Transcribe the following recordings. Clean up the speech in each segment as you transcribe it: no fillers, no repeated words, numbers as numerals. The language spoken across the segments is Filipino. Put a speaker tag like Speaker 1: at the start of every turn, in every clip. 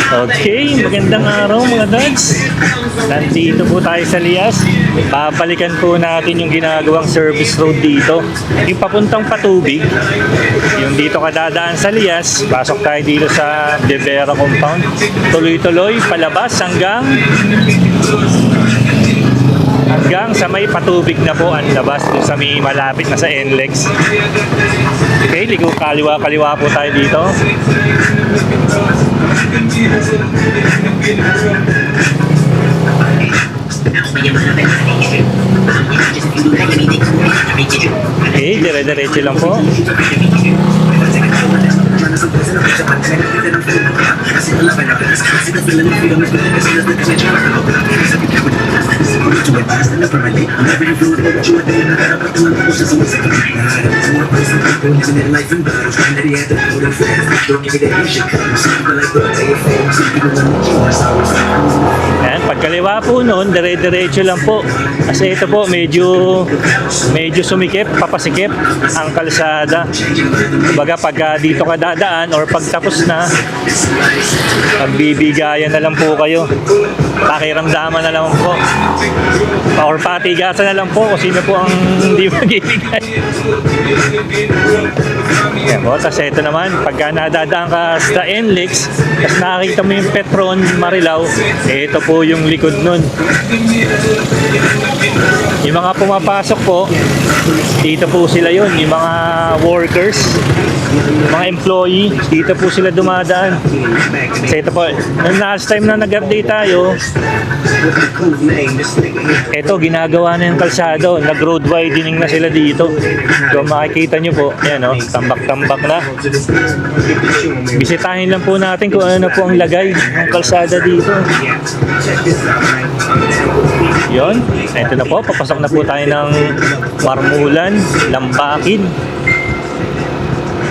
Speaker 1: Okay, magandang araw mga dads. Nandito po tayo sa Lias. Babalikan po natin yung ginagawang service road dito. Yung papuntang Patubig. Yung dito ka dadaan sa Lias, pasok tayo dito sa Bebera Compound. Tuloy-tuloy, palabas hanggang sa may Patubig na po ang labas dun sa may malapit na sa NLEX. Okay, ligo kaliwa po tayo dito. Okay, dire-diretso lang po. Ayan, pagkaliwa po noon, dire-diretso lang po. Kasi ito po, medyo sumikip, papasikip ang kalsada. Kumbaga, pag dito ka dadaan or pagtapos na, magbibigayan na lang po kayo. Pakiramdaman na lang po. Or patigasan na lang po kung sino po ang hindi magbibigay. Yan po, tapos ito naman, pagka nadadaan ka sa NLEX, tapos nakakita mo yung Petron Marilao, ito po yung likod nun. Yung mga pumapasok po, dito po sila yun, yung mga workers, mga employee, dito po sila dumadaan. Kasi ito po, nung last time na nag-update tayo, ito, ginagawa na yung kalsado, nag-road widening na sila dito. Kung makikita nyo po, yan o, tambak-tambak na. Bisitahin lang po natin kung ano po ang lagay ng kalsada dito. Yon, ito na po, papasok na po tayo ng Marmulan, Lambakin.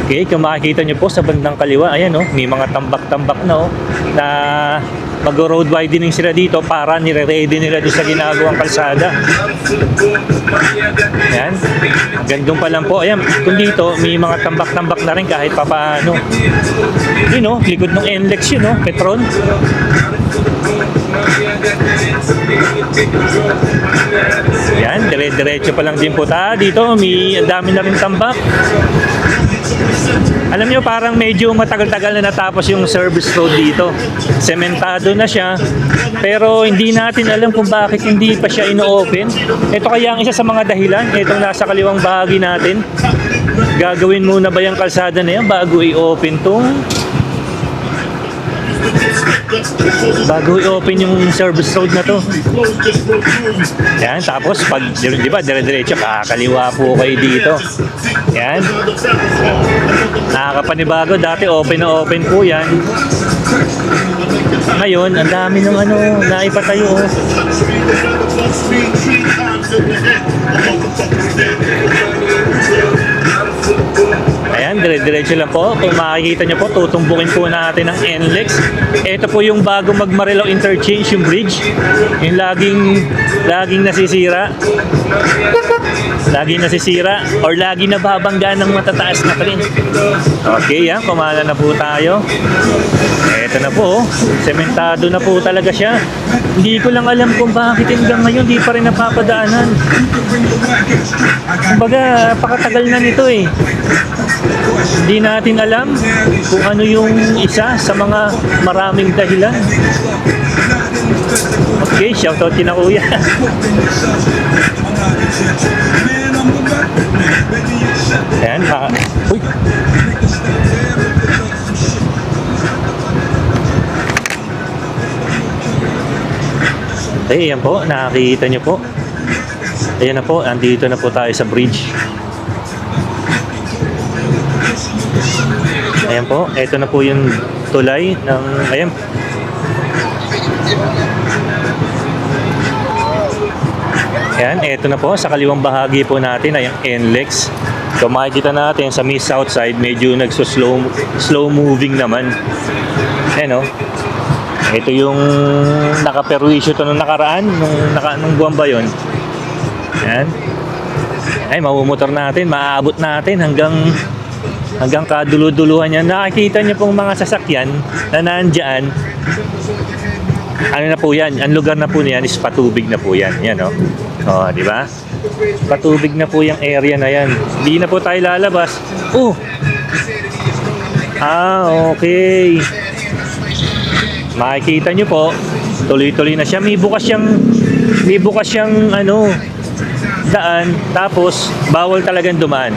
Speaker 1: Okay, kung makikita nyo po sa bandang kaliwa, ayan o, may mga tambak-tambak na o, na mag-road widening sila dito para nire-ready nila doon sa ginagawang kalsada. Ayan, gandun pa lang po. Ayan, kung dito, may mga tambak-tambak na rin kahit papaano. Yun o, likod ng NLEX yun o, Petron. Ayan, dire-diretso pa lang din po ta. Dito, may ang dami na rin tambak. Alam nyo, parang medyo matagal-tagal na natapos yung service road dito. Sementado na siya, pero hindi natin alam kung bakit hindi pa siya ino-open. Ito kaya ang isa sa mga dahilan, itong nasa kaliwang bahagi natin. Gagawin muna ba yung kalsada na yan bago i-open bago i-open yung service road na to. Yan, tapos pag, di ba, dire-diretso, kakaliwa po kayo dito. Yan. Nakakapanibago, dati open na open po yan. Ngayon, ang dami ng naipatayo. Ayan, dire-diretso lang po. Kung makikita nyo po, tutumbukin po natin ang NLEX. Ito po yung bago mag-Marilao Interchange, yung bridge. Yung laging nasisira. Laging nasisira or laging nababangga ng matataas na pa rin. Okay, yan. Kumala na po tayo. Ito na po. Sementado na po talaga siya. Hindi ko lang alam kung bakit hanggang ngayon di pa rin napapadaanan. Kumbaga, pakatagal na nito eh. Hindi natin alam kung ano yung isa sa mga maraming dahilan. Okay, shoutout kina kuya. Ayan, uy. Ayan po, nakikita nyo po. Ayan na po, andito na po tayo sa bridge. Ayan po, ito na po yung tulay ng, ayan. Ayan, ito na po, sa kaliwang bahagi po natin ay ang NLEX. So makikita natin sa may south side, medyo slow moving naman. Ayan o. Ito yung nakaperwisyo ito nung nakaraan, nung buwan ba yun? Ayan. Ay, mamumotor natin, maaabot natin hanggang hanggang kaduluduluhan niya. Nakikita niyo pong mga sasakyan na nandyan. Ano na po yan? Ang lugar na po niyan is patubig na po yan. Yan, oh. Oh, di ba? Patubig na po yung area na yan. Hindi na po tayo lalabas. Oh! Okay. Makikita nyo po, tuloy-tuloy na siya. May bukas siyang ano, daan. Tapos, bawal talagang dumaan.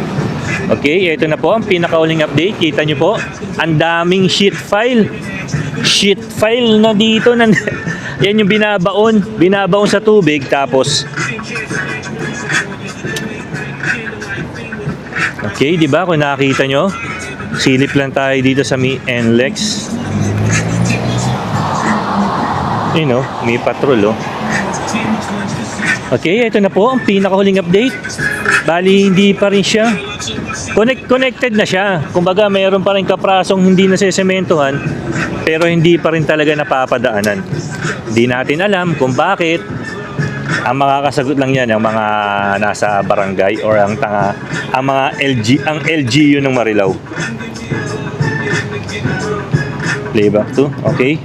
Speaker 1: Okay, ito na po ang pinakauling update. Kita nyo po, ang daming sheet file. Sheet file na dito. Yan yung binabaon sa tubig. Tapos, okay, di ba? Kung nakita nyo, silip lang tayo dito sa may NLEX. You know, may patrol, oh. Okay, ito na po ang pinakahuling update. Bali, hindi pa rin siya. Connected na siya. Kumbaga, mayroon pa rin kaprasong hindi nasesementohan, pero hindi pa rin talaga napapadaanan. Hindi natin alam kung bakit. Ang makakasagot lang yan ang mga nasa barangay or ang mga LGU ng Marilao. Playback to, okay.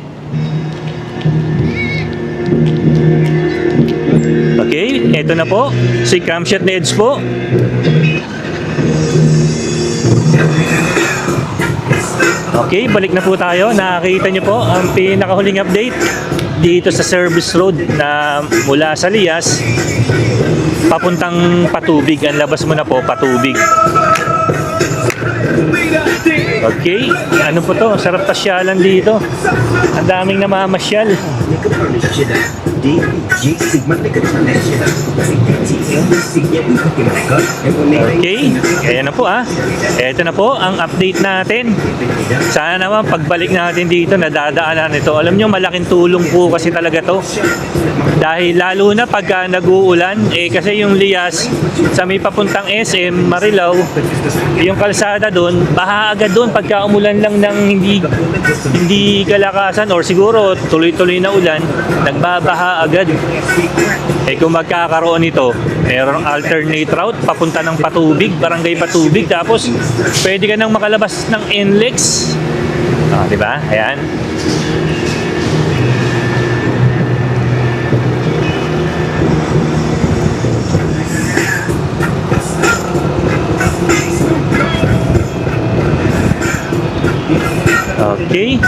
Speaker 1: Okay, eto na po. Si Camshot Neds po. Okay, balik na po tayo. Nakakita nyo po ang pinakahuling update dito sa service road na mula sa Lias papuntang Patubig. Ang labas mo na po, Patubig. Okay, ano po to? Sarap pasyalan dito. Ang daming namamasyal. Okay, kaya na po Ito na po ang update natin. Sana naman pagbalik natin dito nadadaanan ito. Alam nyo, malaking tulong po kasi talaga to. Dahil lalo na pagka nag-uulan, kasi yung Lias sa may papuntang SM, Marilao, yung kalsada doon, baha agad doon pagka umulan lang ng hindi kalakasan or siguro tuloy-tuloy na ulan, nagbabaha agad. Kung magkakaroon nito, mayroong alternate route papunta ng Patubig, Barangay Patubig, tapos pwede ka nang makalabas ng NLEX. Di ba? Ayan. Okay.